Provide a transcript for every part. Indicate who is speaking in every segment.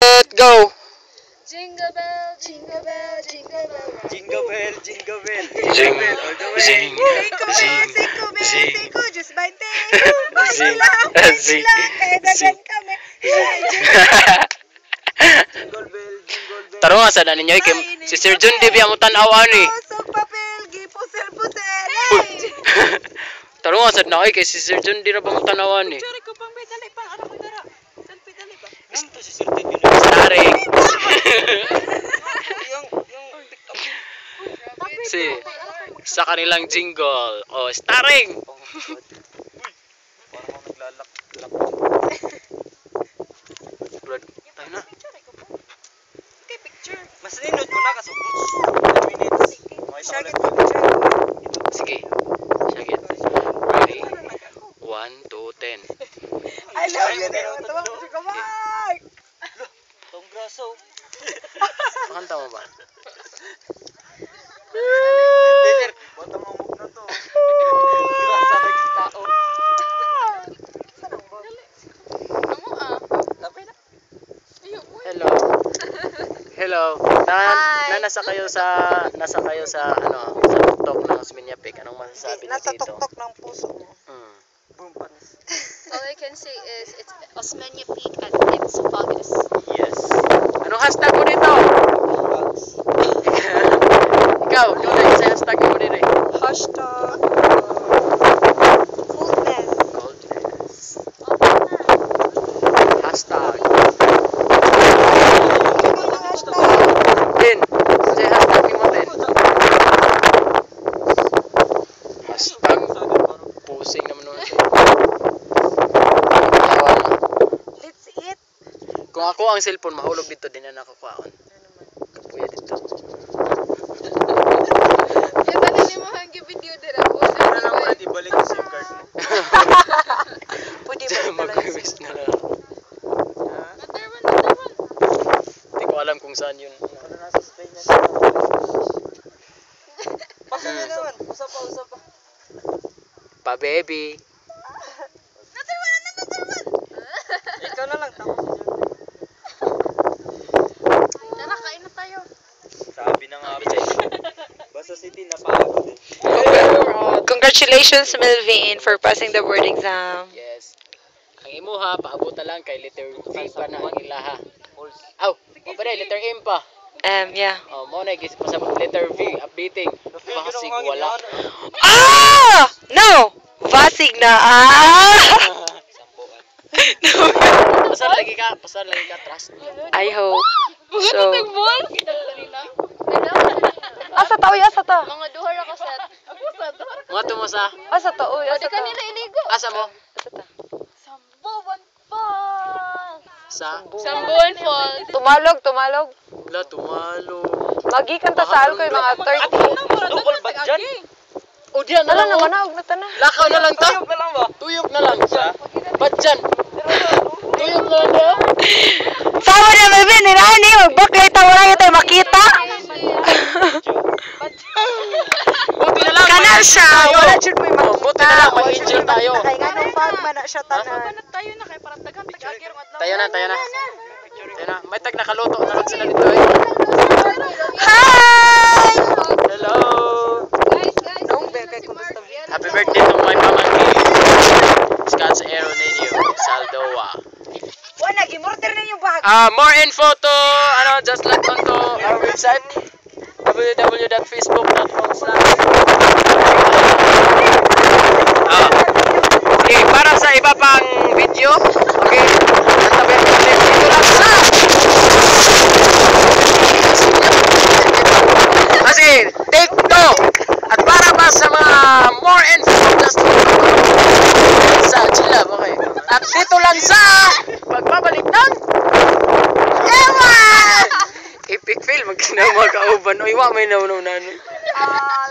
Speaker 1: set, go!
Speaker 2: Jingle bell, jingle bell, jingle bell.
Speaker 3: Jingle bell, jingle bell.
Speaker 1: Zing,
Speaker 3: All the way.
Speaker 1: zing, zing, zing,
Speaker 2: Diyos 20.
Speaker 1: zing, zing, zing.
Speaker 2: kami.
Speaker 3: Jingle bell, jingle bell.
Speaker 1: Taro nga sa ninyo, si Sir John Di biya mo tanawan eh.
Speaker 2: Pusok papel, gipusel-pusel.
Speaker 1: Taro nga sa na kay si Sir John Di ra ba mo tanawan eh.
Speaker 2: Sorry ko pang dali pang ara mo dara. Selfie dali ba?
Speaker 3: Ito si Sir Ted yun.
Speaker 1: Starring
Speaker 3: Yung TikTok.
Speaker 1: si sa kanilang jingle. Oh, starring.
Speaker 3: Parang ako naglalak-lak.
Speaker 1: Brad, tayo na.
Speaker 2: Okay, picture.
Speaker 3: Mas ninod ko na kasubos. 10 minutes. Okay,
Speaker 2: Siya
Speaker 3: ulit.
Speaker 2: gito picture.
Speaker 1: Sige. Sige. Ready? 1, 2, 10.
Speaker 2: I love you. Tuwa ko si Kamay.
Speaker 3: Tong graso.
Speaker 1: Makanta mo ba?
Speaker 3: Sir, buwan ang mamog na to. Grasa naging tao.
Speaker 1: Hello. Hello. Nasa kayo sa ano, sa tuktok ng Osmeña-Pic. Anong masasabi niyo
Speaker 2: Nasa
Speaker 1: dito?
Speaker 2: tuktok ng puso mo.
Speaker 3: Boom, panis.
Speaker 4: All I can say is it's Osmeña-Pic at its foggiest.
Speaker 1: Yes. Anong hashtag mo dito? Ikaw na isa hashtag mo dito.
Speaker 2: Hashtag coldness.
Speaker 1: Coldness. Hashtag. Din. Kasi hashtag ni mo din. Hashtag. Pusing naman nun. Tawa mo.
Speaker 2: Let's eat.
Speaker 1: Kung ako ang cellphone, mahulog dito din na nakakwaon. Kapuya dito.
Speaker 4: Tali ni mo hanggi video dira ko.
Speaker 3: Para lang pwede ibalik yung SIM card mo.
Speaker 2: Pwede ba talaga?
Speaker 1: Mag-request na lang.
Speaker 4: Natarman.
Speaker 1: Hindi ko alam kung saan yun.
Speaker 3: Ano nasa Spain yan? Pasa na naman. Usap pa.
Speaker 1: Pa baby.
Speaker 3: Ikaw na lang. Tapos si John.
Speaker 4: Tara, kain na tayo.
Speaker 3: Sabi na nga ba. Basta City napagod eh.
Speaker 2: Congratulations, Melvin, for passing the board exam.
Speaker 1: Yes. Ang imo ha, paabot na lang kay letter V pa na ang ilaha. Aw, o pa rin, letter M pa.
Speaker 2: Yeah.
Speaker 1: Oh, mo na gisip pa sa letter V, updating. Basig wala.
Speaker 2: Ah! No! Vasig na.
Speaker 1: Pasal lagi ka trust.
Speaker 2: I hope. So,
Speaker 4: Kanina.
Speaker 2: asa to? Uy, asa to?
Speaker 4: Mga duha ra ka set.
Speaker 1: Mga tumusa.
Speaker 2: Asa to? Uy, asa
Speaker 4: Di
Speaker 2: to?
Speaker 4: kanila iligo.
Speaker 1: Asa mo?
Speaker 2: Asa to?
Speaker 4: Sambuan Falls.
Speaker 1: Sa?
Speaker 4: Sambuan Falls.
Speaker 2: Tumalog.
Speaker 1: Wala, tumalo.
Speaker 2: Magikan ta sa alkoy mga 30.
Speaker 3: Double ba dyan?
Speaker 1: O diyan na
Speaker 2: Tala
Speaker 1: lang.
Speaker 2: na,
Speaker 1: oh.
Speaker 2: manaog na ta na.
Speaker 1: Lakaw na lang ta.
Speaker 3: Tuyok na lang ba?
Speaker 1: Tuyok na lang. Ba't dyan? Tuyok na lang ba?
Speaker 2: Sama na, Melvin. Nirani, mag-backlight ta. Wala yun tayo makita.
Speaker 1: Buti na lang.
Speaker 2: Kanal siya. Wala dyan mo yung makita.
Speaker 1: Buti na lang, mag-angel tayo.
Speaker 2: Kaya nga nung pagmana siya tanan.
Speaker 4: Tayo na kay para daghan tag-agir mo adlaw.
Speaker 1: Tayo na. Tayo na. May tag nakaluto na lang sila dito eh.
Speaker 2: Hi!
Speaker 1: Hello.
Speaker 2: Nung bekay kung gusto.
Speaker 1: Happy birthday to my mama Scott's Aero Ninyo, Saldoa.
Speaker 2: Wala, gimorder na yung bag.
Speaker 1: More info to, just log on to our website, www.facebook.com. Okay, para sa iba pang video, okay, nantabi ang ulit dito lang sa kasi take 2 at para pa sa mga more info just sa Chilab, okay, at dito lang sa pagbabalik ng ewan epic fail magkinawa kauban o iwa may naunaw.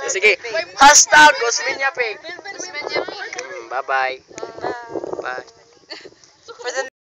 Speaker 1: Sige, hashtag Osmeña-Pic. Bye bye.